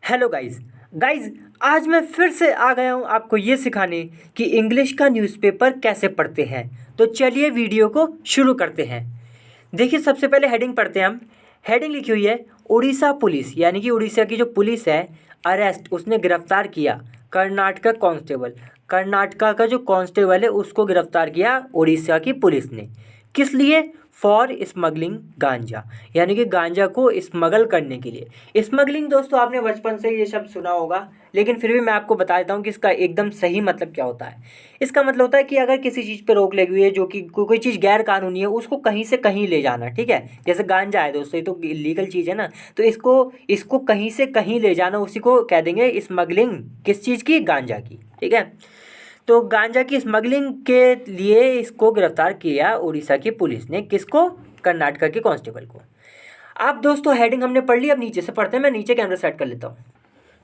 Hello guys. आज मैं फिर से आ गया हूँ आपको ये सिखाने कि इंग्लिश का न्यूज़पेपर कैसे पढ़ते हैं। तो चलिए वीडियो को शुरू करते हैं। देखिए, सबसे पहले हेडिंग पढ़ते हैं हम। हेडिंग लिखी हुई है उड़ीसा पुलिस, यानी कि उड़ीसा की जो पुलिस है, अरेस्ट, उसने गिरफ्तार किया कर्नाटका कांस्टेबल। कर्नाटका का जो कांस्टेबल है उसको गिरफ्तार किया उड़ीसा की पुलिस ने। किस लिए? फॉर स्मगलिंग गांजा, यानी कि गांजा को स्मगल करने के लिए। स्मगलिंग दोस्तों आपने बचपन से ये शब्द सुना होगा, लेकिन फिर भी मैं आपको बता देता हूँ कि इसका एकदम सही मतलब क्या होता है। इसका मतलब होता है कि अगर किसी चीज़ पे रोक लगी हुई है, जो कि कोई चीज़ गैर कानूनी है, उसको कहीं से कहीं ले जाना। ठीक है, जैसे गांजा है दोस्तों, ये तो लीगल चीज़ है ना, तो इसको इसको कहीं से कहीं ले जाना, उसी को कह देंगे स्मगलिंग। किस चीज़ की? गांजा की। ठीक है, तो गांजा की स्मगलिंग के लिए इसको गिरफ्तार किया उड़ीसा की पुलिस ने। किसको? कर्नाटका के कांस्टेबल को। अब दोस्तों हेडिंग हमने पढ़ ली, अब नीचे से पढ़ते हैं। मैं नीचे कैमरा सेट कर लेता हूँ।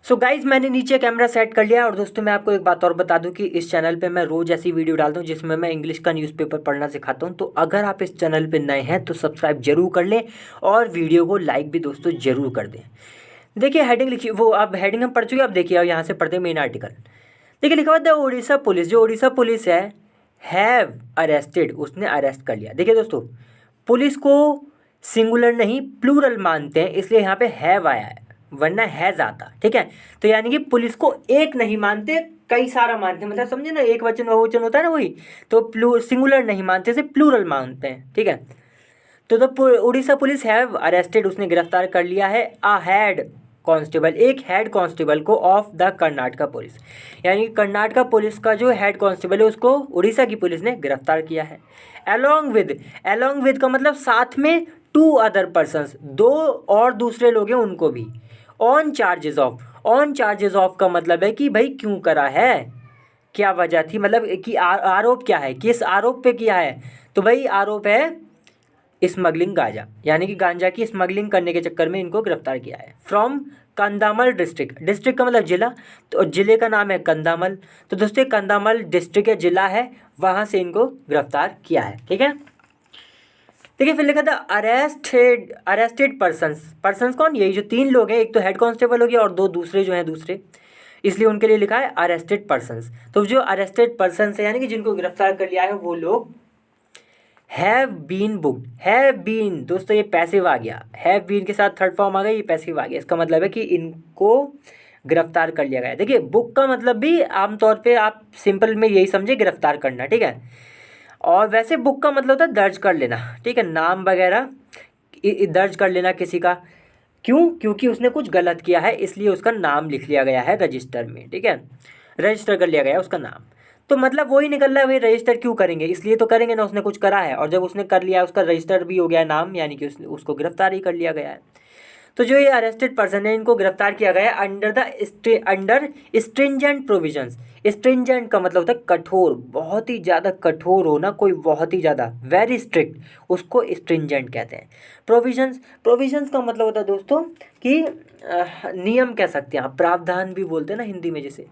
सो गाइज, मैंने नीचे कैमरा सेट कर लिया। और दोस्तों मैं आपको एक बात और बता दूं कि इस चैनल पे मैं रोज़ ऐसी वीडियो डालता हूँ जिसमें मैं इंग्लिश का न्यूज़पेपर पढ़ना सिखाता हूँ। तो अगर आप इस चैनल पे नए हैं तो सब्सक्राइब जरूर कर लें और वीडियो को लाइक भी दोस्तों जरूर कर दें। देखिए हेडिंग लिखी, वो अब हेडिंग हम पढ़ चुके हैं। अब देखिए, अब यहाँ से पढ़ते हैं मेन आर्टिकल। देखिए लिखा हुआ था उड़ीसा पुलिस, जो उड़ीसा पुलिस है, हैव अरेस्टेड, उसने अरेस्ट कर लिया। देखिए दोस्तों, पुलिस को सिंगुलर नहीं प्लूरल मानते हैं, इसलिए यहाँ पे हैव आया है, वरना हैज आता। ठीक है, तो यानी कि पुलिस को एक नहीं मानते, कई सारा मानते हैं। मतलब समझे ना, एक वचन बहुवचन होता है ना, वही तो सिंगुलर नहीं मानते, सिर्फ प्लूरल मानते हैं। ठीक है, तो उड़ीसा पुलिस हैव अरेस्टेड, उसने गिरफ्तार कर लिया है अ हेड कांस्टेबल, एक हेड कांस्टेबल को ऑफ द कर्नाटका पुलिस, यानी कर्नाटका पुलिस का जो हेड कांस्टेबल है उसको उड़ीसा की पुलिस ने गिरफ्तार किया है। अलोंग विद का मतलब साथ में, टू अदर पर्सन्स, दो और दूसरे लोग हैं उनको भी। ऑन चार्जेस ऑफ का मतलब है कि भाई क्यों करा है, क्या वजह थी, मतलब कि आरोप क्या है, किस आरोप पे किया है। तो भाई आरोप है स्मगलिंग गांजा, यानी कि गांजा की स्मगलिंग करने के चक्कर में इनको गिरफ्तार किया है। फ्रॉम कंधामल डिस्ट्रिक्ट, डिस्ट्रिक्ट का मतलब जिला, तो जिले का नाम है कंधामल। तो दोस्तों कंधामल डिस्ट्रिक्ट या जिला है, वहाँ से इनको गिरफ्तार किया है। ठीक है, देखिए फिर लिखा था अरेस्टेड पर्सन्स कौन? यही जो तीन लोग हैं, एक तो हेड कांस्टेबल हो गया और दो दूसरे जो हैं दूसरे, इसलिए उनके लिए लिखा है अरेस्टेड पर्सन्स। तो जो अरेस्टेड पर्सन्स है, यानी कि जिनको गिरफ्तार कर लिया है, वो लोग have been booked. Have been दोस्तों ये पैसिव आ गया, हैव बीन के साथ थर्ड फॉर्म आ गया, ये पैसिव आ गया। इसका मतलब है कि इनको गिरफ्तार कर लिया गया। देखिए बुक का मतलब भी आमतौर पे आप सिंपल में यही समझे, गिरफ्तार करना। ठीक है, और वैसे बुक का मतलब होता है दर्ज कर लेना। ठीक है, नाम वगैरह दर्ज कर लेना किसी का। क्यों? क्योंकि उसने कुछ गलत किया है, इसलिए उसका नाम लिख लिया गया है रजिस्टर में। ठीक है, रजिस्टर कर लिया गया है उसका नाम। तो मतलब वही निकल रहा है, भाई रजिस्टर क्यों करेंगे? इसलिए तो करेंगे ना, उसने कुछ करा है, और जब उसने कर लिया है, उसका रजिस्टर भी हो गया है नाम, यानी कि उसको गिरफ्तार ही कर लिया गया है। तो जो ये अरेस्टेड पर्सन है, इनको गिरफ्तार किया गया है अंडर स्ट्रिंजेंट प्रोविजंस। स्ट्रिंजेंट का मतलब होता है कठोर, बहुत ही ज़्यादा कठोर होना, कोई बहुत ही ज़्यादा, वेरी स्ट्रिक्ट, उसको स्ट्रिंजेंट कहते हैं। प्रोविजंस का मतलब होता है दोस्तों कि नियम कह सकते हैं आप, प्रावधान भी बोलते हैं ना हिंदी में जैसे।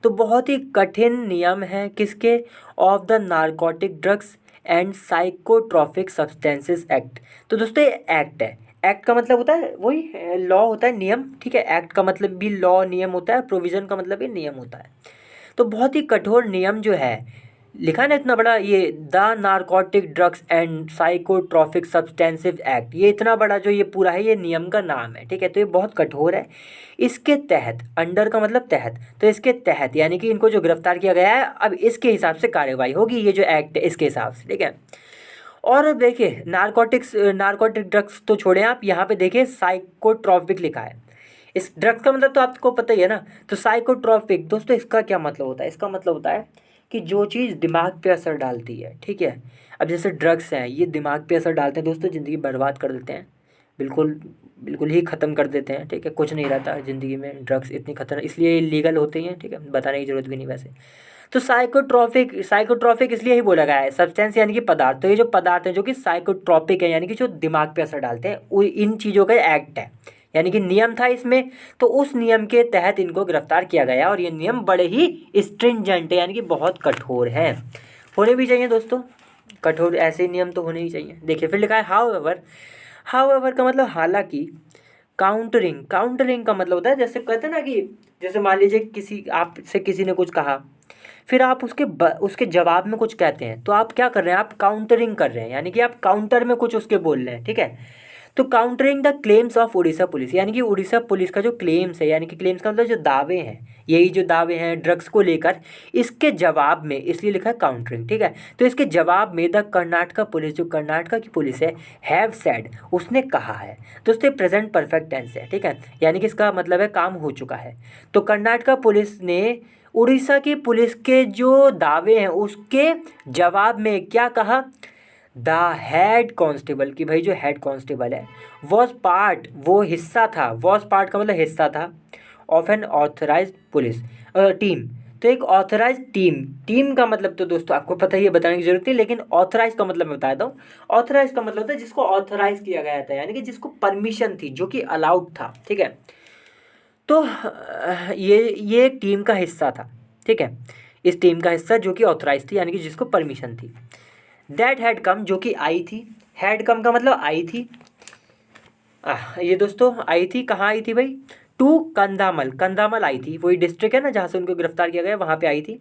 तो बहुत ही कठिन नियम है किसके? Of the narcotic drugs and psychotropic substances act. तो दोस्तों ये एक्ट है। एक्ट का मतलब होता है वही लॉ होता है, नियम। ठीक है, एक्ट का मतलब भी लॉ, नियम होता है। प्रोविज़न का मतलब भी नियम होता है। तो बहुत ही कठोर नियम जो है, लिखा है ना इतना बड़ा, ये the narcotic drugs and psychotropic substances act, ये इतना बड़ा जो ये पूरा है, ये नियम का नाम है। ठीक है, तो ये बहुत कठोर है। इसके तहत, अंडर का मतलब तहत, तो इसके तहत यानी कि इनको जो गिरफ्तार किया गया है, अब इसके हिसाब से कार्रवाई होगी, ये जो एक्ट है इसके हिसाब से। ठीक है, और अब देखिए नारकोटिक ड्रग्स तो छोड़ें आप, यहाँ पे देखिए साइकोट्रॉपिक लिखा है। इस ड्रग्स का मतलब तो आपको पता ही है ना। तो साइकोट्रॉपिक दोस्तों इसका क्या मतलब होता है? इसका मतलब होता है कि जो चीज़ दिमाग पे असर डालती है। ठीक है, अब जैसे ड्रग्स हैं, ये दिमाग पे असर डालते हैं दोस्तों, ज़िंदगी बर्बाद कर देते हैं, बिल्कुल बिल्कुल ही ख़त्म कर देते हैं। ठीक है, कुछ नहीं रहता ज़िंदगी में, ड्रग्स इतनी खतरनाक, इसलिए लीगल होते हैं। ठीक है, बताने की ज़रूरत भी नहीं वैसे। तो साइकोट्रॉपिक इसलिए ही बोला गया है, सब्सटेंस यानी कि पदार्थ। तो ये जो पदार्थ हैं जो कि साइकोट्रॉपिक है, यानी कि जो दिमाग पे असर डालते हैं, इन चीज़ों का एक्ट है, यानी कि नियम था इसमें। तो उस नियम के तहत इनको गिरफ्तार किया गया, और ये नियम बड़े ही स्ट्रिंजेंट है, यानी कि बहुत कठोर हैं। होने भी चाहिए दोस्तों, कठोर ऐसे नियम तो होने ही चाहिए। देखिए फिर लिखा है हाउएवर का मतलब हालांकि, काउंटरिंग, काउंटरिंग का मतलब होता है जैसे कहते हैं ना कि जैसे मान लीजिए किसी आपसे किसी ने कुछ कहा, फिर आप उसके जवाब में कुछ कहते हैं, तो आप क्या कर रहे हैं, आप काउंटरिंग कर रहे हैं, यानी कि आप काउंटर में कुछ उसके बोल रहे हैं, ठीक है। तो countering the claims of Orissa police, यानी कि उड़ीसा पुलिस का जो क्लेम्स है, यानी कि क्लेम्स का मतलब जो दावे हैं, यही जो दावे हैं ड्रग्स को लेकर, इसके जवाब में, इसलिए लिखा है काउंटरिंग, ठीक है। तो इसके जवाब में द कर्नाटका पुलिस, जो कर्नाटका की पुलिस है, हैव सेड, उसने कहा है। तो उससे प्रेजेंट परफेक्ट टेंस है, ठीक है, यानी कि इसका मतलब है काम हो चुका है। तो कर्नाटका पुलिस ने उड़ीसा की पुलिस के जो दावे हैं उसके जवाब में क्या कहा, द हेड कांस्टेबल, कि भाई जो हेड कांस्टेबल है, वॉज पार्ट, वो हिस्सा था, वॉज पार्ट का मतलब हिस्सा था, of an authorise police team. तो एक ऑथराइज टीम, टीम का मतलब तो दोस्तों आपको पता ही है, बताने की जरूरत नहीं, लेकिन ऑथराइज का मतलब मैं बता देता हूँ। ऑथराइज का मतलब होता है जिसको ऑथराइज किया गया था, यानी कि जिसको परमिशन थी, जो कि अलाउड था, ठीक है। तो ये टीम का हिस्सा था, ठीक है, इस टीम का हिस्सा जो कि ऑथराइज थी, यानी कि जिसको परमिशन थी। दैट हैड कम, जो कि आई थी, हैड कम का मतलब आई थी। ये दोस्तों आई थी, कहाँ आई थी भाई, टू कंधामल, कंधामल आई थी, वही डिस्ट्रिक्ट है ना जहाँ से उनको गिरफ्तार किया गया, वहाँ पे आई थी।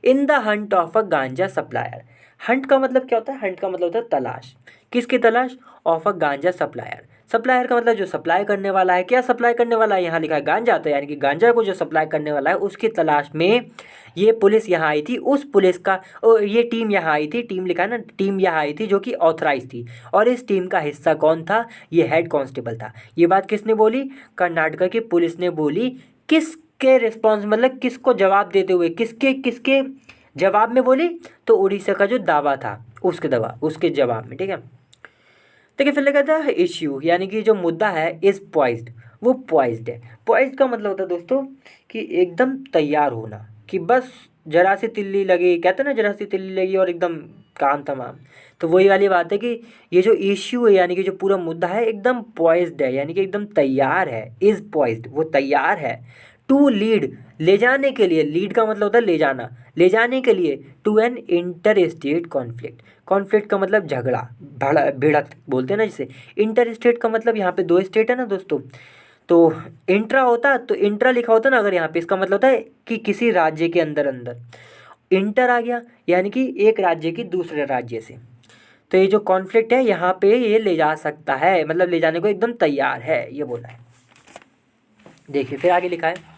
In the Hunt of a गांजा सप्लायर, हंट का मतलब क्या होता है, हंट का मतलब होता है तलाश, किसकी तलाश, ऑफ अ गांजा सप्लायर, सप्लायर का मतलब जो सप्लाई करने वाला है, क्या सप्लाई करने वाला है, यहाँ लिखा है गांजा, तो यानी कि गांजा को जो सप्लाई करने वाला है उसकी तलाश में ये पुलिस यहाँ आई थी। उस पुलिस का ये टीम यहाँ आई थी, टीम लिखा है ना, टीम यहाँ आई थी जो कि ऑथराइज थी, और इस टीम का हिस्सा कौन था, ये हेड कांस्टेबल था। ये बात किसने बोली, कर्नाटका की पुलिस ने बोली, किसके रिस्पॉन्स मतलब किसको जवाब देते हुए, किसके किसके जवाब में बोली, तो उड़ीसा का जो दावा था उसके जवाब में, ठीक है। देखिए फिर लिखा था इश्यू, यानी कि जो मुद्दा है, इज़ पॉइज्ड, वो पॉइज्ड है। पॉइज्ड का मतलब होता है दोस्तों कि एकदम तैयार होना, कि बस जरा सी तिल्ली लगी, कहते हैं ना जरा सी तिल्ली लगी और एकदम काम तमाम। तो वही वाली बात है कि ये जो इश्यू है, यानी कि जो पूरा मुद्दा है, एकदम पॉइज्ड है, यानी कि एकदम तैयार है, इज़ पॉइज्ड, वो तैयार है। टू लीड, ले जाने के लिए, लीड का मतलब होता है ले जाना, ले जाने के लिए, to an inter state conflict, conflict का मतलब झगड़ा, भिड़त बोलते हैं ना जिसे। इंटर स्टेट का मतलब यहाँ पे दो स्टेट है ना दोस्तों, तो इंट्रा होता, तो इंट्रा लिखा होता ना अगर यहाँ पे, इसका मतलब होता है कि किसी राज्य के अंदर अंदर, इंटर आ गया यानी कि एक राज्य की दूसरे राज्य से। तो ये जो कॉन्फ्लिक्ट है यहाँ पे ये ले जा सकता है, मतलब ले जाने को एकदम तैयार है, ये बोला है। देखिए फिर आगे लिखा है,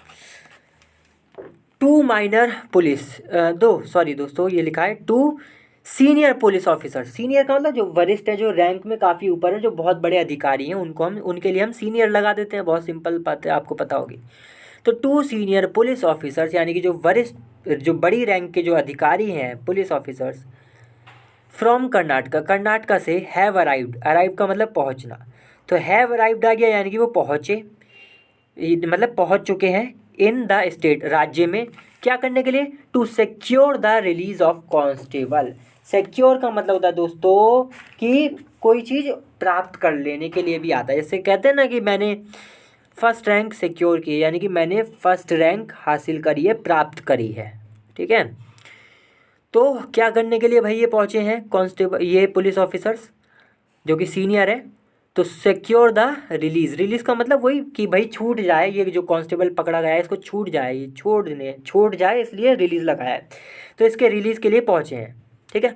टू माइनर पुलिस सॉरी दोस्तों, ये लिखा है to senior police officer. Senior का मतलब जो वरिष्ठ है, जो रैंक में काफ़ी ऊपर है, जो बहुत बड़े अधिकारी हैं, उनके लिए हम सीनियर लगा देते हैं, बहुत सिंपल बात है, आपको पता होगी। तो टू सीनियर पुलिस ऑफिसर्स, यानी कि जो वरिष्ठ, जो बड़ी रैंक के जो अधिकारी हैं police officers, from Karnataka, Karnataka से, हैव अराइव्ड, अराइव का मतलब पहुंचना, तो हैव अराइव्ड आ गया, यानी कि वो पहुँचे, मतलब पहुंच चुके हैं, इन द स्टेट, राज्य में, क्या करने के लिए, to secure the release of constable. Secure का मतलब होता है दोस्तों कि कोई चीज़ प्राप्त कर लेने के लिए भी आता है, जैसे कहते हैं ना कि मैंने फर्स्ट रैंक सिक्योर की है, यानी कि मैंने फर्स्ट रैंक हासिल करी है, प्राप्त करी है, ठीक है। तो क्या करने के लिए भाई ये पहुँचे हैं कांस्टेबल, ये पुलिस ऑफिसर्स जो कि सीनियर है, तो सिक्योर द रिलीज़, रिलीज़ का मतलब वही कि भाई छूट जाए, ये जो कांस्टेबल पकड़ा गया है इसको छूट जाए, ये छूट जाए, इसलिए रिलीज़ लगाया है, तो इसके रिलीज़ के लिए पहुँचे हैं, ठीक है।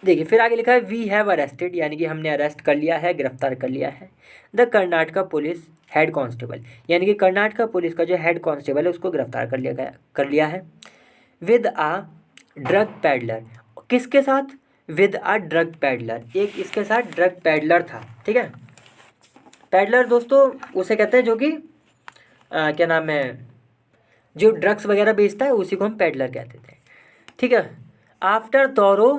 देखिए फिर आगे लिखा है, वी हैव अरेस्टेड, यानी कि हमने अरेस्ट कर लिया है, गिरफ्तार कर लिया है, the Karnataka police head constable, यानी कि कर्नाटका पुलिस का जो हेड कांस्टेबल है उसको गिरफ्तार कर लिया है, विद आ ड्रग पैडलर, किसके साथ, विद अ ड्रग पैडलर, एक इसके साथ ड्रग पैडलर था, ठीक है। पैडलर दोस्तों उसे कहते हैं जो कि क्या नाम है, जो ड्रग्स वगैरह बेचता है उसी को हम पैडलर कहते थे, ठीक है। आफ्टर तोरो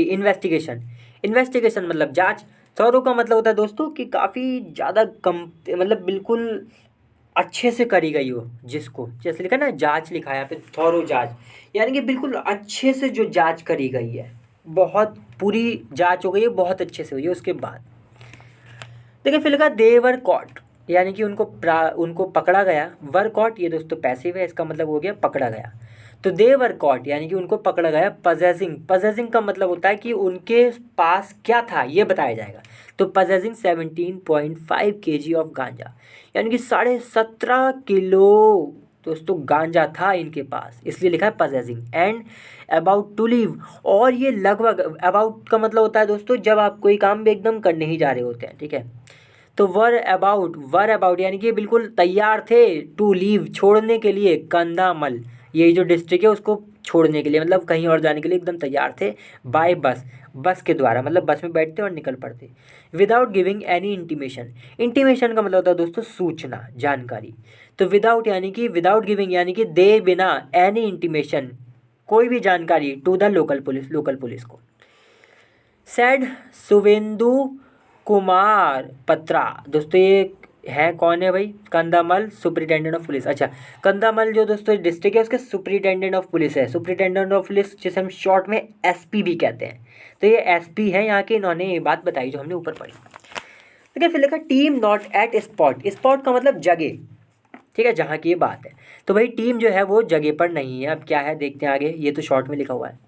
इन्वेस्टिगेशन, इन्वेस्टिगेशन मतलब जांच, तोरो का मतलब होता है दोस्तों कि काफ़ी ज़्यादा कम, मतलब बिल्कुल अच्छे से करी गई हो, जिसको जैसे लिखा ना जांच, लिखा है यहाँ पे थॉरो जांच, यानी कि बिल्कुल अच्छे से जो जांच करी गई है, बहुत पूरी जांच हो गई है, बहुत अच्छे से हुई है। उसके बाद देखिए फिर लिखा देवर कॉट, यानी कि उनको पकड़ा गया। वर कॉट ये दोस्तों पैसिव है, इसका मतलब हो गया पकड़ा गया। तो दे वर कॉट यानी कि उनको पकड़ा गया पजेसिंग का मतलब होता है कि उनके पास क्या था ये बताया जाएगा। तो पजेसिंग 17.5 kg ऑफ गांजा, यानी कि 17.5 किलो दोस्तों गांजा था इनके पास, इसलिए लिखा है possessing. And about to leave, और ये लगभग, अबाउट का मतलब होता है दोस्तों जब आप कोई काम भी एकदम करने ही जा रहे होते हैं, ठीक है। तो वर अबाउट यानी कि बिल्कुल तैयार थे टू लीव छोड़ने के लिए कंधामल, यही जो डिस्ट्रिक्ट है उसको छोड़ने के लिए, मतलब कहीं और जाने के लिए एकदम तैयार थे। बाय बस के द्वारा, मतलब बस में बैठते और निकल पड़ते। विदाउट गिविंग एनी इंटीमेशन का मतलब होता है दोस्तों सूचना, जानकारी। तो विदाउट यानी कि विदाउट गिविंग यानी कि दे बिना, एनी इंटीमेशन कोई भी जानकारी, टू द लोकल पुलिस को। सैड शुभेंदु कुमार पत्रा, दोस्तों ये है कौन है भाई, कंधामल सुपरिटेंडेंट ऑफ पुलिस। अच्छा, कंधामल जो दोस्तों डिस्ट्रिक्ट है उसके सुपरिटेंडेंट ऑफ पुलिस है, सुपरिटेंडेंट ऑफ पुलिस जिसे हम शॉर्ट में एसपी भी कहते हैं। तो ये एसपी है यहाँ के, इन्होंने ये बात बताई जो हमने ऊपर पढ़ी। ठीक है, फिर लिखा टीम नॉट एट स्पॉट का मतलब जगह, ठीक है, जहाँ की ये बात है। तो भाई टीम जो है वो जगह पर नहीं है। अब क्या है देखते हैं आगे, ये तो शॉर्ट में लिखा हुआ है।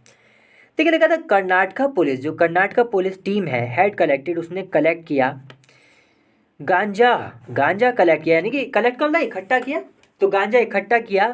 ठीक है, लिखा था कर्नाटका पुलिस, जो कर्नाटका पुलिस टीम है, हैड कलेक्टेड, उसने कलेक्ट किया गांजा कलेक्ट किया, यानी कि कलेक्ट कर इकट्ठा किया, तो गांजा इकट्ठा किया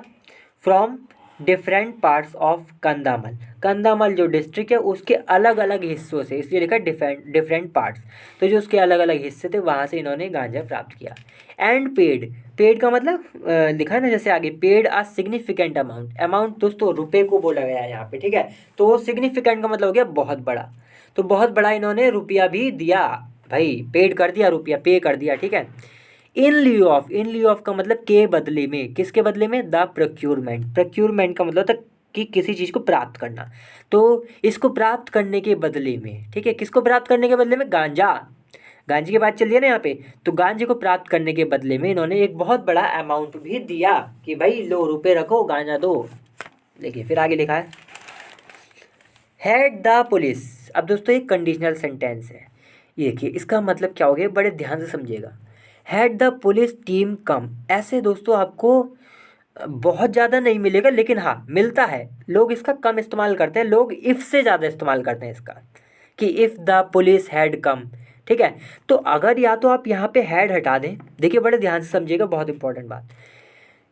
फ्रॉम डिफरेंट पार्ट्स ऑफ कंधामल जो डिस्ट्रिक्ट है उसके अलग अलग हिस्सों से, इसलिए लिखा डिफरेंट पार्ट्स। तो जो उसके अलग अलग हिस्से थे वहाँ से इन्होंने गांजा प्राप्त किया। एंड पेड का मतलब लिखा है ना जैसे आगे, पेड अ सिग्निफिकेंट अमाउंट दोस्तों रुपए को बोला गया है यहाँ पे, ठीक है। तो सिग्निफिकेंट का मतलब हो गया बहुत बड़ा, तो बहुत बड़ा इन्होंने रुपया भी दिया भाई, पेड कर दिया, रुपया पे कर दिया, ठीक है। इन लिeu ऑफ का मतलब के बदले में, किसके बदले में, द प्रोक्यूरमेंट का मतलब होता है कि किसी चीज़ को प्राप्त करना। तो इसको प्राप्त करने के बदले में, ठीक है, किसको प्राप्त करने के बदले में, गांजे की बात चल रही है ना यहाँ पे। तो गांजे को प्राप्त करने के बदले में इन्होंने एक बहुत बड़ा अमाउंट भी दिया कि भाई लो रुपए रखो गांजा दो। देखिए फिर आगे लिखा है हेड द पुलिस। अब दोस्तों एक कंडीशनल सेंटेंस है, ये देखिए इसका मतलब क्या हो गया, बड़े ध्यान से समझिएगा। हैड द पुलिस टीम कम, ऐसे दोस्तों आपको बहुत ज़्यादा नहीं मिलेगा, लेकिन हाँ मिलता है। लोग इसका कम इस्तेमाल करते हैं, लोग इफ़ से ज़्यादा इस्तेमाल करते हैं इसका, कि if the police had come, ठीक है। तो अगर या तो आप यहाँ पे हैड हटा दें, देखिए बड़े ध्यान से समझिएगा, बहुत इंपॉर्टेंट बात,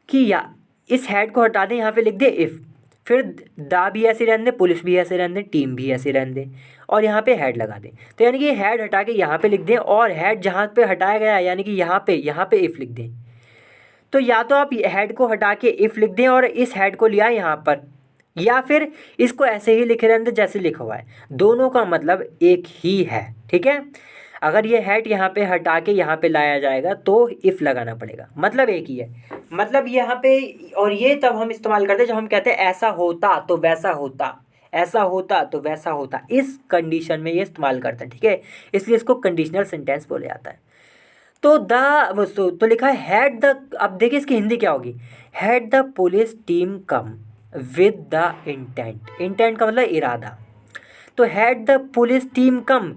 कि या इस हैड को हटा दें, यहाँ पे लिख दे इफ़, फिर दा भी ऐसे रहने दें, पुलिस भी ऐसे रहने दें, टीम भी ऐसे रहने दें, और यहाँ पे हेड लगा दें। तो यानी कि हेड हटा के यहाँ पे लिख दें, और हेड जहाँ पे हटाया गया है यानी कि यहाँ पे इफ़ लिख दें। तो या तो आप हेड को हटा के इफ़ लिख दें और इस हेड को लिया यहाँ पर, या फिर इसको ऐसे ही लिखे रहने दें जैसे लिखा हुआ है, दोनों का मतलब एक ही है, ठीक है। अगर ये हेड यहाँ पे हटा के यहाँ पे लाया जाएगा तो इफ़ लगाना पड़ेगा, मतलब एक ही है। मतलब यहाँ पे, और ये तब हम इस्तेमाल करते हैं जब हम कहते हैं ऐसा होता तो वैसा होता, ऐसा होता तो वैसा होता, इस कंडीशन में ये इस्तेमाल करते हैं, ठीक है। इसलिए इसको कंडीशनल सेंटेंस बोला जाता है। तो तो लिखा है हैड द, अब देखिए इसकी हिंदी क्या होगी, had the police team come with the intent का मतलब इरादा। तो हैड द पुलिस टीम कम,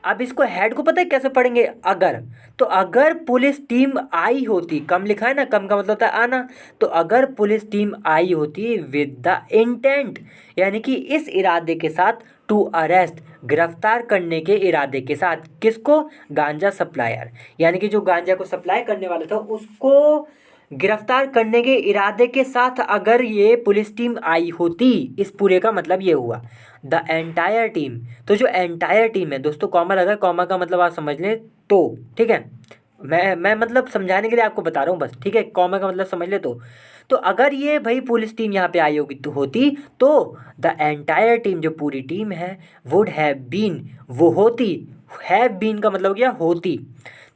अब इसको हेड को पता है कैसे पढ़ेंगे, अगर, तो अगर पुलिस टीम आई होती, कम लिखा है ना, कम का मतलब होता है आना, तो अगर पुलिस टीम आई होती विद द इंटेंट यानी कि इस इरादे के साथ, टू अरेस्ट गिरफ्तार करने के इरादे के साथ, किसको, गांजा सप्लायर, यानी कि जो गांजा को सप्लाई करने वाला था उसको गिरफ्तार करने के इरादे के साथ अगर ये पुलिस टीम आई होती, इस पूरे का मतलब ये हुआ द एंटायर टीम। तो जो एंटायर टीम है दोस्तों, कॉमा लगा, कॉमा का मतलब आप समझ लें तो, ठीक है, मैं मतलब समझाने के लिए आपको बता रहा हूँ बस, ठीक है, कॉमा का मतलब समझ ले तो अगर ये भाई पुलिस टीम यहाँ पे आई होगी तो होती, तो द एंटायर टीम जो पूरी टीम है वुड हैव बीन, वो होती, हैव बीन का मतलब हो गया होती,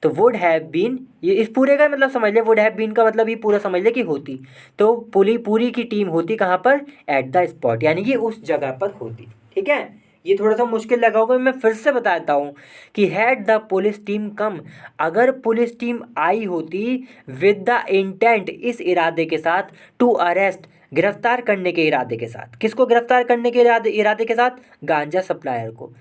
तो वुड हैव बीन, ये इस पूरे का मतलब समझ ले, वुड हैव बीन का मतलब ये पूरा समझ ले कि होती, तो पूरी की टीम होती कहाँ पर, एट द स्पॉट, यानी कि उस जगह पर होती, ठीक है। ये थोड़ा सा मुश्किल लगा होगा, मैं फिर से बताता हूँ कि हैड द पुलिस टीम कम, अगर पुलिस टीम आई होती विद द इंटेंट, इस इरादे के साथ, टू अरेस्ट गिरफ्तार करने के इरादे के साथ, किसको गिरफ्तार करने के इरादे के साथ, गांजा सप्लायर को,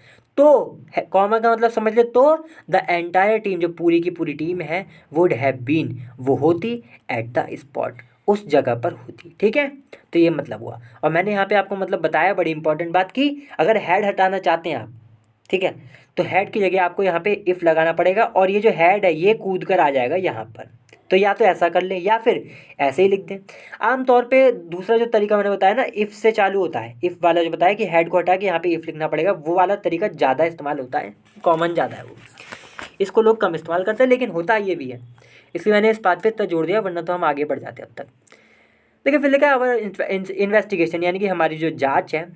कॉमा का मतलब समझ ले, तो द एंटायर टीम, जो पूरी की पूरी टीम है, वुड हैव बीन, वो होती, एट द स्पॉट, उस जगह पर होती। ठीक है, तो ये मतलब हुआ। और मैंने यहाँ पे आपको मतलब बताया बड़ी इंपॉर्टेंट बात कि अगर हैड हटाना चाहते हैं आप, ठीक है, तो हैड की जगह आपको यहाँ पे इफ़ लगाना पड़ेगा, और ये जो हैड है ये कूद कर आ जाएगा यहाँ पर। तो या तो ऐसा कर ले या फिर ऐसे ही लिख दें। आमतौर पे दूसरा जो तरीका मैंने बताया ना, इफ़ से चालू होता है, इफ़ वाला जो बताया कि हेड को हटा के यहाँ पे इफ़ लिखना पड़ेगा, वो वाला तरीका ज़्यादा इस्तेमाल होता है, कॉमन ज़्यादा है वो। इसको लोग कम इस्तेमाल करते हैं, लेकिन होता ये भी है, इसलिए मैंने इस बात पे इतना जोड़ दिया, वरना तो हम आगे बढ़ जाते अब तक। देखिए फिर लिखा है इन्वेस्टिगेशन, यानी कि हमारी जो जाँच है,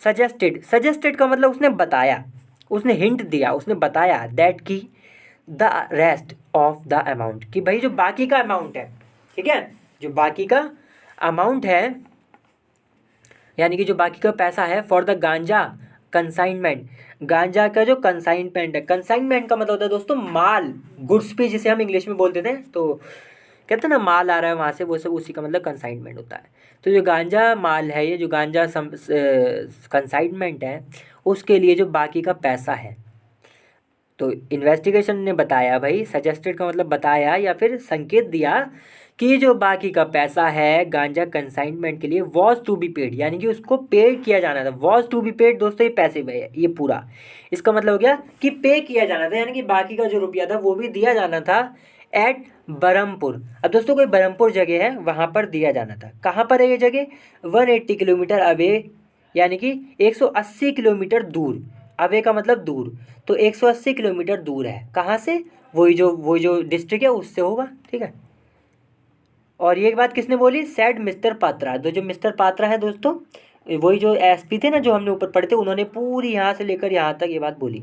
सजेस्टेड का मतलब उसने बताया, उसने हिंट दिया, उसने बताया, दैट की the rest of the amount, कि भाई जो बाकी का अमाउंट है, ठीक है, जो बाकी का अमाउंट है, यानी कि जो बाकी का पैसा है, फॉर द गांजा कंसाइनमेंट, गांजा का जो कंसाइनमेंट है, कंसाइनमेंट का मतलब होता है दोस्तों माल, गुड्स पे जिसे हम इंग्लिश में बोलते थे, तो कहते हैं ना माल आ रहा है वहाँ से, वो सब उसी का मतलब कंसाइनमेंट होता है। तो जो गांजा माल है, ये जो गांजा कंसाइनमेंट है, उसके लिए जो बाकी का पैसा है, तो इन्वेस्टिगेशन ने बताया भाई, सजेस्टेड का मतलब बताया या फिर संकेत दिया कि जो बाकी का पैसा है गांजा कंसाइनमेंट के लिए, वॉज टू बी पेड, यानी कि उसको पेड किया जाना था। वॉज टू बी पेड दोस्तों, ये पैसे में है, ये पूरा इसका मतलब हो गया कि पे किया जाना था, यानी कि बाकी का जो रुपया था वो भी दिया जाना था एट बरहमपुर। अब दोस्तों कोई बरहमपुर जगह है, वहाँ पर दिया जाना था। कहाँ पर है ये जगह? 180 किलोमीटर अवे, यानी कि 180 किलोमीटर दूर। अवे का मतलब दूर, तो 180 किलोमीटर दूर है। कहाँ से? वही जो डिस्ट्रिक्ट है उससे होगा, ठीक है। और ये बात किसने बोली? Said mister Patra. तो जो मिस्टर पात्रा है दोस्तों, वही जो एसपी थे ना, जो हमने ऊपर पढ़े थे, उन्होंने पूरी यहाँ से लेकर यहाँ तक ये बात बोली।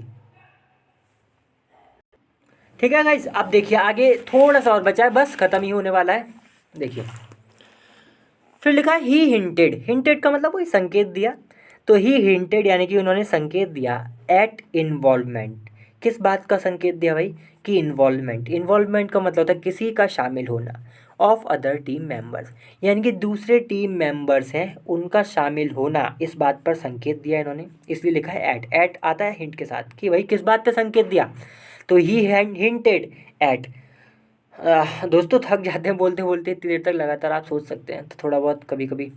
ठीक है गाइस, अब देखिए आगे थोड़ा सा और बचा है, बस खत्म ही होने वाला है। देखिए फिर लिखा है ही हिंटेड। हिंटेड का मतलब वही संकेत दिया, तो ही हिंटेड यानी कि उन्होंने संकेत दिया एट इन्वॉल्वमेंट। किस बात का संकेत दिया भाई? कि इन्वॉल्वमेंट। इन्वॉल्वमेंट का मतलब होता है किसी का शामिल होना, ऑफ अदर टीम मेंबर्स, यानी कि दूसरे टीम मेंबर्स हैं उनका शामिल होना, इस बात पर संकेत दिया इन्होंने, इसलिए लिखा है एट। एट आता है हिंट के साथ कि भाई किस बात पर संकेत दिया, तो ही हिंटेड एट। दोस्तों थक जाते हैं बोलते बोलते इतनी देर तक लगातार, आप सोच सकते हैं, तो थोड़ा बहुत कभी कभी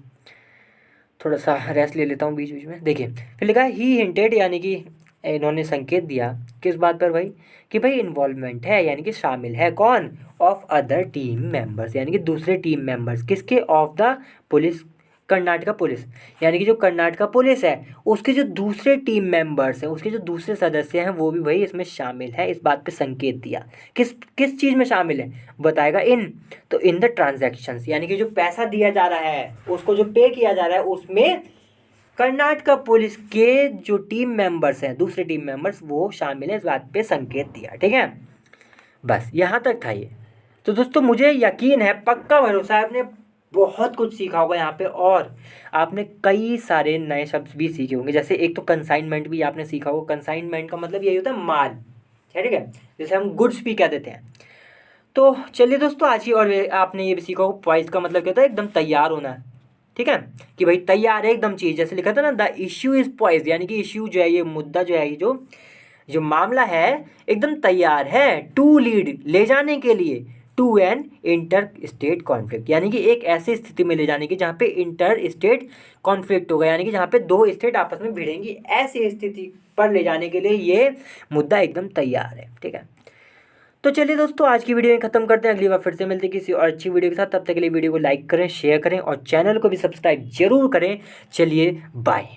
थोड़ा सा रेस्ट ले लेता हूँ बीच बीच में। देखिए फिर लिखा है ही हिंटेड, यानी कि इन्होंने संकेत दिया किस बात पर भाई? कि भाई इन्वॉल्वमेंट है, यानी कि शामिल है, कौन? ऑफ अदर टीम मेंबर्स, यानी कि दूसरे टीम मेंबर्स। किसके? Of the police, Karnataka police, यानी कि जो कर्नाटका पुलिस है उसके जो दूसरे टीम मेंबर्स हैं, उसके जो दूसरे सदस्य हैं, वो भी भाई इसमें शामिल है, इस बात पे संकेत दिया। किस किस चीज़ में शामिल है बताएगा? इन, तो इन द ट्रांजैक्शंस, यानी कि जो पैसा दिया जा रहा है, उसको जो पे किया जा रहा है, उसमें कर्नाटका पुलिस के जो टीम मेंबर्स हैं, दूसरे टीम मेंबर्स, वो शामिल है, इस बात पे संकेत दिया। ठीक है, बस यहाँ तक था ये। तो दोस्तों मुझे यकीन है, पक्का भरोसा है, आपने बहुत कुछ सीखा होगा यहाँ पे, और आपने कई सारे नए शब्द भी सीखे होंगे। जैसे एक तो कंसाइनमेंट भी आपने सीखा होगा। कंसाइनमेंट का मतलब यही होता है माल, ठीक है, जैसे हम गुड्स भी कह देते हैं। तो चलिए दोस्तों आज ही, और आपने ये भी सीखा होगा पॉइज का मतलब क्या होता है? एकदम तैयार होना, ठीक है, कि भाई तैयार है एकदम चीज़। जैसे लिखा था ना, द इश्यू इज़ पॉइज, यानी कि इश्यू जो है, ये मुद्दा जो है, ये जो मामला है एकदम तैयार है, टू लीड, ले जाने के लिए, to an inter state conflict, यानी कि एक ऐसी स्थिति में ले जाने की जहाँ पे इंटर स्टेट कॉन्फ्लिक्ट होगा, यानी कि जहाँ पे दो स्टेट आपस में भिड़ेंगी, ऐसी स्थिति पर ले जाने के लिए ये मुद्दा एकदम तैयार है। ठीक है, तो चलिए दोस्तों आज की वीडियो में खत्म करते हैं, अगली बार फिर से मिलते हैं किसी और अच्छी वीडियो के साथ। तब तक के लिए वीडियो को लाइक करें, शेयर करें और चैनल को भी सब्सक्राइब जरूर करें। चलिए बाय।